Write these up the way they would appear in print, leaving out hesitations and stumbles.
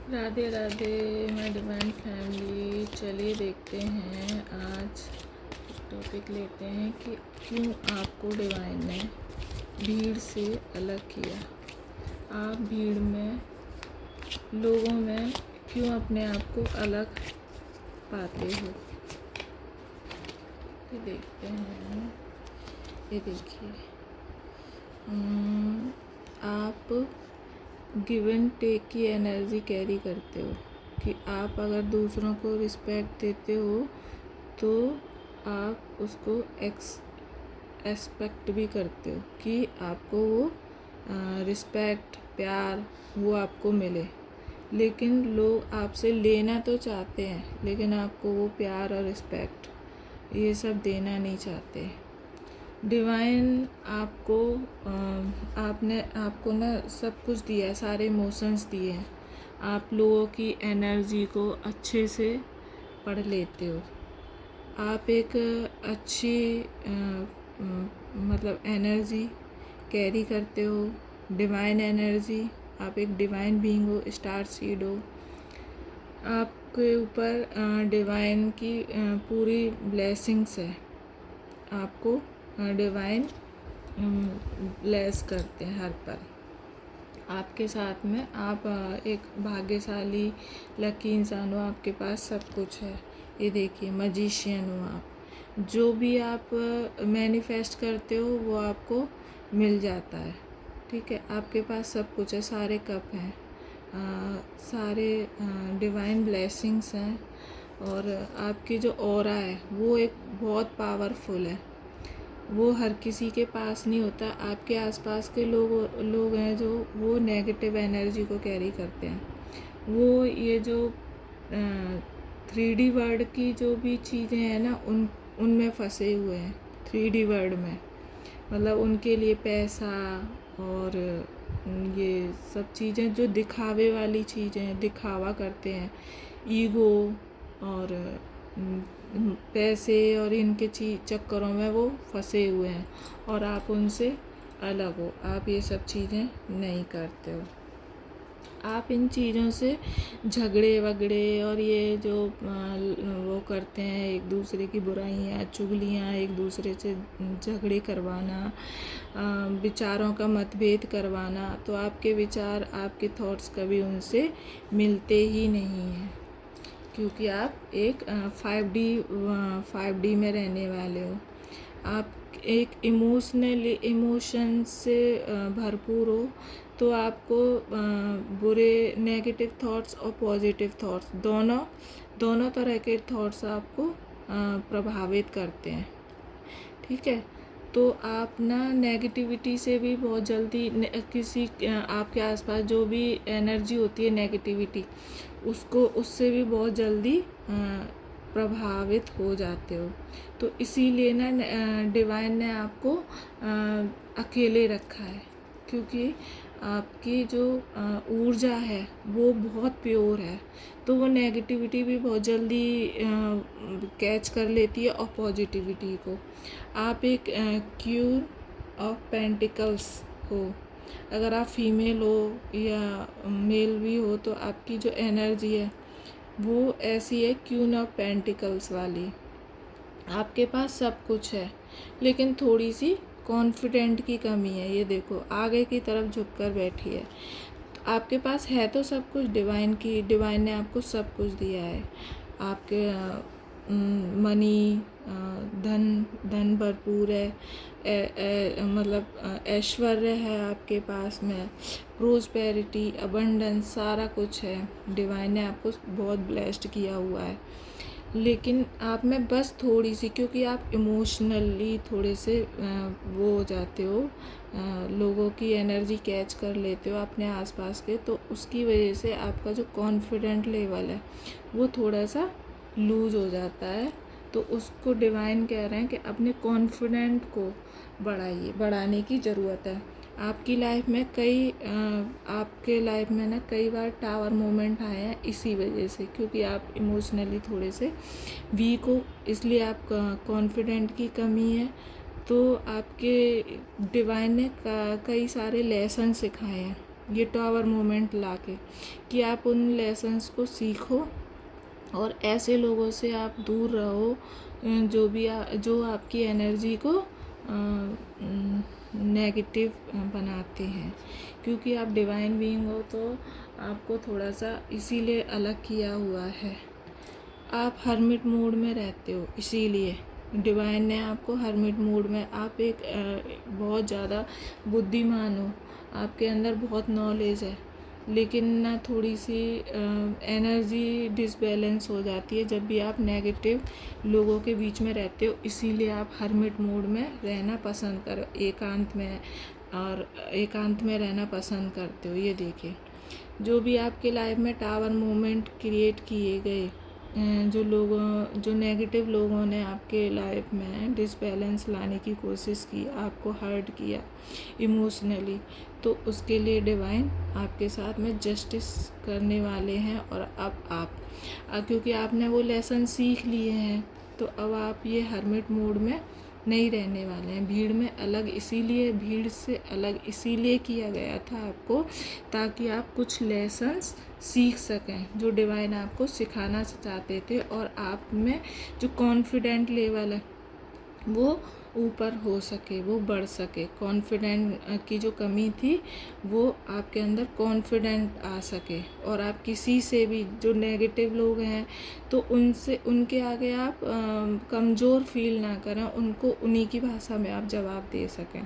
Radhe Radhe my divine family. चलिए देखते हैं, आज टॉपिक लेते हैं कि क्यों आपको डिवाइन ने भीड़ से अलग किया। आप भीड़ में, लोगों में क्यों अपने आप को अलग पाते हो। ये देखते हैं, ये देखिए, आप गिव एंड टेक की एनर्जी कैरी करते हो कि आप अगर दूसरों को रिस्पेक्ट देते हो तो आप उसको एक्सपेक्ट भी करते हो कि आपको वो रिस्पेक्ट, प्यार वो आपको मिले। लेकिन लोग आपसे लेना तो चाहते हैं, लेकिन आपको वो प्यार और रिस्पेक्ट ये सब देना नहीं चाहते। डिवाइन आपको आपको ना सब कुछ दिया है, सारे इमोशंस दिए हैं। आप लोगों की एनर्जी को अच्छे से पढ़ लेते हो। आप एक अच्छी मतलब एनर्जी कैरी करते हो, डिवाइन एनर्जी। आप एक डिवाइन बीइंग हो, स्टार सीड हो। आपके ऊपर डिवाइन की पूरी ब्लेसिंग्स है। आपको डिवाइन ब्लेस करते हैं हर पल। आपके साथ में आप एक भाग्यशाली लकी इंसान हो, आपके पास सब कुछ है। ये देखिए, मैजिशियन हो आप। जो भी आप मैनिफेस्ट करते हो वो आपको मिल जाता है। ठीक है, आपके पास सब कुछ है, सारे कप हैं, सारे डिवाइन ब्लेसिंग्स हैं। और आपकी जो ऑरा है वो एक बहुत पावरफुल है, वो हर किसी के पास नहीं होता। आपके आसपास के लोग हैं जो वो नेगेटिव एनर्जी को कैरी करते हैं। वो ये जो 3D वर्ल्ड की जो भी चीज़ें हैं ना, उनमें फंसे हुए हैं। 3D वर्ल्ड में मतलब उनके लिए पैसा और ये सब चीज़ें जो दिखावे वाली चीज़ें, दिखावा करते हैं, ईगो और पैसे और इनके चक्करों में वो फंसे हुए हैं। और आप उनसे अलग हो, आप ये सब चीज़ें नहीं करते हो। आप इन चीज़ों से झगड़े वगड़े और ये जो वो करते हैं, एक दूसरे की बुराइयाँ, चुगलियाँ, एक दूसरे से झगड़े करवाना, विचारों का मतभेद करवाना, तो आपके विचार, आपके थॉट्स कभी उनसे मिलते ही नहीं हैं। क्योंकि आप एक 5D में रहने वाले हो। आप एक इमोशन से भरपूर हो, तो आपको बुरे नेगेटिव थॉट्स और पॉजिटिव थॉट्स दोनों तरह के थॉट्स आपको प्रभावित करते हैं। ठीक है, तो आप ना नेगेटिविटी से भी बहुत जल्दी किसी आपके आसपास जो भी एनर्जी होती है नेगेटिविटी, उससे भी बहुत जल्दी प्रभावित हो जाते हो। तो इसीलिए ना डिवाइन ने आपको अकेले रखा है, क्योंकि आपकी जो ऊर्जा है वो बहुत प्योर है। तो वो नेगेटिविटी भी बहुत जल्दी कैच कर लेती है और पॉजिटिविटी को। आप एक क्वीन ऑफ पेंटिकल्स हो। अगर आप फीमेल हो या मेल भी हो, तो आपकी जो एनर्जी है वो ऐसी है, क्वीन ऑफ पेंटिकल्स वाली। आपके पास सब कुछ है, लेकिन थोड़ी सी कॉन्फिडेंट की कमी है। ये देखो, आगे की तरफ झुककर बैठी है। तो आपके पास है तो सब कुछ, डिवाइन ने आपको सब कुछ दिया है। आपके मनी, धन भरपूर है, मतलब ऐश्वर्य है आपके पास में, प्रोस्पेरिटी, अबंडेंस, सारा कुछ है। डिवाइन ने आपको बहुत ब्लेस्ड किया हुआ है। लेकिन आप में बस थोड़ी सी, क्योंकि आप इमोशनली थोड़े से वो हो जाते हो, लोगों की एनर्जी कैच कर लेते हो अपने आसपास के, तो उसकी वजह से आपका जो कॉन्फिडेंट लेवल है वो थोड़ा सा लूज़ हो जाता है। तो उसको डिवाइन कह रहे हैं कि अपने कॉन्फिडेंट को बढ़ाने की ज़रूरत है। आपकी लाइफ में आपके लाइफ में ना कई बार टावर मोमेंट आए हैं इसी वजह से, क्योंकि आप इमोशनली थोड़े से वीक हो, इसलिए आप कॉन्फिडेंट की कमी है। तो आपके डिवाइन ने कई सारे लेसन सिखाए हैं ये टावर मोमेंट लाके, कि आप उन लेसन्स को सीखो और ऐसे लोगों से आप दूर रहो जो आपकी एनर्जी को नेगेटिव बनाते हैं, क्योंकि आप डिवाइन बीइंग हो तो आपको थोड़ा सा इसीलिए अलग किया हुआ है। आप हर्मिट मोड में रहते हो, इसीलिए डिवाइन ने आपको हर्मिट मोड में, आप एक बहुत ज़्यादा बुद्धिमान हो, आपके अंदर बहुत नॉलेज है, लेकिन ना थोड़ी सी एनर्जी डिसबैलेंस हो जाती है जब भी आप नेगेटिव लोगों के बीच में रहते हो। इसीलिए आप हर्मिट मोड में रहना पसंद करो, एकांत में रहना पसंद करते हो। ये देखिए, जो भी आपके लाइफ में टावर मोमेंट क्रिएट किए गए, जो नेगेटिव लोगों ने आपके लाइफ में डिसबैलेंस लाने की कोशिश की, आपको हर्ट किया इमोशनली, तो उसके लिए डिवाइन आपके साथ में जस्टिस करने वाले हैं। और अब क्योंकि आपने वो लेसन सीख लिए हैं, तो अब आप ये हर्मिट मोड में नहीं रहने वाले हैं। भीड़ से अलग इसीलिए किया गया था आपको, ताकि आप कुछ लेसन्स सीख सकें जो डिवाइन आपको सिखाना चाहते थे, और आप में जो कॉन्फिडेंट लेवल है वो ऊपर हो सके, वो बढ़ सके। कॉन्फिडेंट की जो कमी थी वो आपके अंदर कॉन्फिडेंट आ सके, और आप किसी से भी, जो नेगेटिव लोग हैं तो उनके आगे आप कमज़ोर फील ना करें, उनको उन्हीं की भाषा में आप जवाब दे सकें।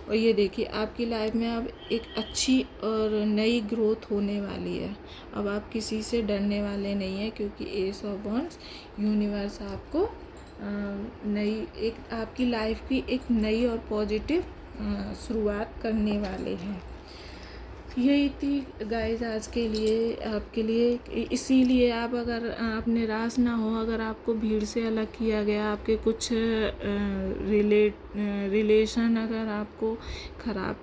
और ये देखिए, आपकी लाइफ में अब एक अच्छी और नई ग्रोथ होने वाली है। अब आप किसी से डरने वाले नहीं हैं, क्योंकि एस ऑफ वॉन्ड्स, यूनिवर्स आपको आपकी लाइफ की एक नई और पॉजिटिव शुरुआत करने वाले हैं। यही थी गाइस आज के लिए, आपके लिए। इसीलिए आप, अगर आप निराश ना हो, अगर आपको भीड़ से अलग किया गया, आपके कुछ रिलेशन अगर आपको ख़राब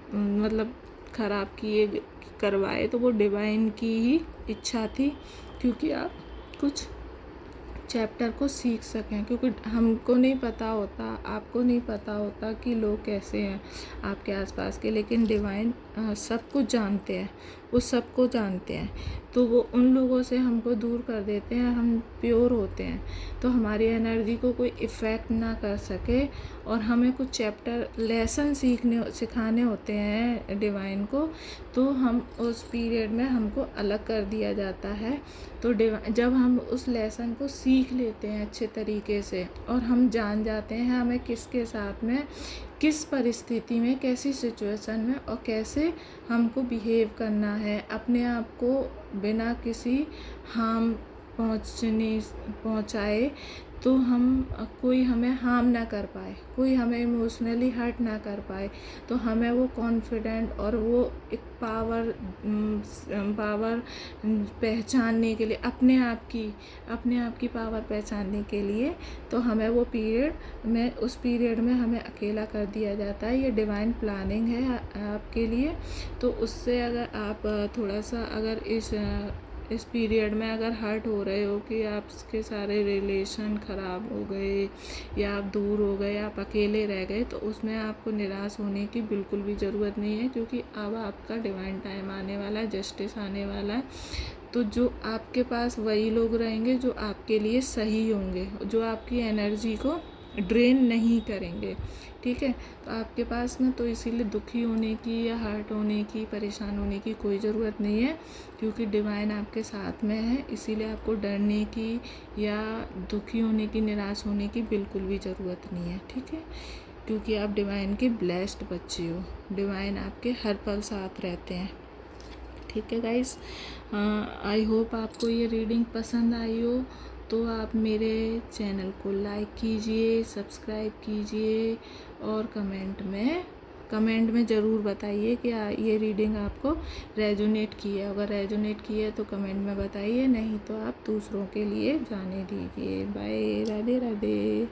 करवाए, तो वो डिवाइन की ही इच्छा थी, क्योंकि आप कुछ चैप्टर को सीख सकें। क्योंकि हमको नहीं पता होता, आपको नहीं पता होता कि लोग कैसे हैं आपके आसपास के, लेकिन डिवाइन सब कुछ जानते हैं, वो सबको जानते हैं। तो वो उन लोगों से हमको दूर कर देते हैं, हम प्योर होते हैं, तो हमारी एनर्जी को कोई इफ़ेक्ट ना कर सके। और हमें कुछ चैप्टर लेसन सिखाने होते हैं डिवाइन को, तो हम उस पीरियड में हमको अलग कर दिया जाता है। तो जब हम उस लेसन को सीख लेते हैं अच्छे तरीके से, और हम जान जाते हैं हमें किसके साथ में, किस परिस्थिति में, कैसी सिचुएशन में और कैसे हमको बिहेव करना है, अपने आप को बिना किसी हार्म पहुँचाए, तो कोई हमें हार्म ना कर पाए, कोई हमें इमोशनली हर्ट ना कर पाए, तो हमें वो कॉन्फिडेंट और वो एक पावर पहचानने के लिए, अपने आप की पावर पहचानने के लिए, तो हमें उस पीरियड में हमें अकेला कर दिया जाता है। ये डिवाइन प्लानिंग है आपके लिए। तो उससे अगर आप थोड़ा सा, अगर इस पीरियड में अगर हर्ट हो रहे हो कि आपके सारे रिलेशन ख़राब हो गए, या आप दूर हो गए, आप अकेले रह गए, तो उसमें आपको निराश होने की बिल्कुल भी ज़रूरत नहीं है, क्योंकि अब आपका डिवाइन टाइम आने वाला है, जस्टिस आने वाला है। तो जो आपके पास वही लोग रहेंगे जो आपके लिए सही होंगे, जो आपकी एनर्जी को ड्रेन नहीं करेंगे, ठीक है। तो आपके पास ना, तो इसीलिए दुखी होने की या हर्ट होने की, परेशान होने की कोई ज़रूरत नहीं है, क्योंकि डिवाइन आपके साथ में है। इसीलिए आपको डरने की या दुखी होने की, निराश होने की बिल्कुल भी ज़रूरत नहीं है, ठीक है, क्योंकि आप डिवाइन के ब्लेस्ड बच्चे हो। डिवाइन आपके हर पल साथ रहते हैं, ठीक है गाइस। आई होप आपको ये रीडिंग पसंद आई हो, तो आप मेरे चैनल को लाइक कीजिए, सब्सक्राइब कीजिए, और कमेंट में ज़रूर बताइए कि ये रीडिंग आपको रेजोनेट की है। अगर रेजोनेट की है तो कमेंट में बताइए, नहीं तो आप दूसरों के लिए जाने दीजिए। बाय, राधे राधे।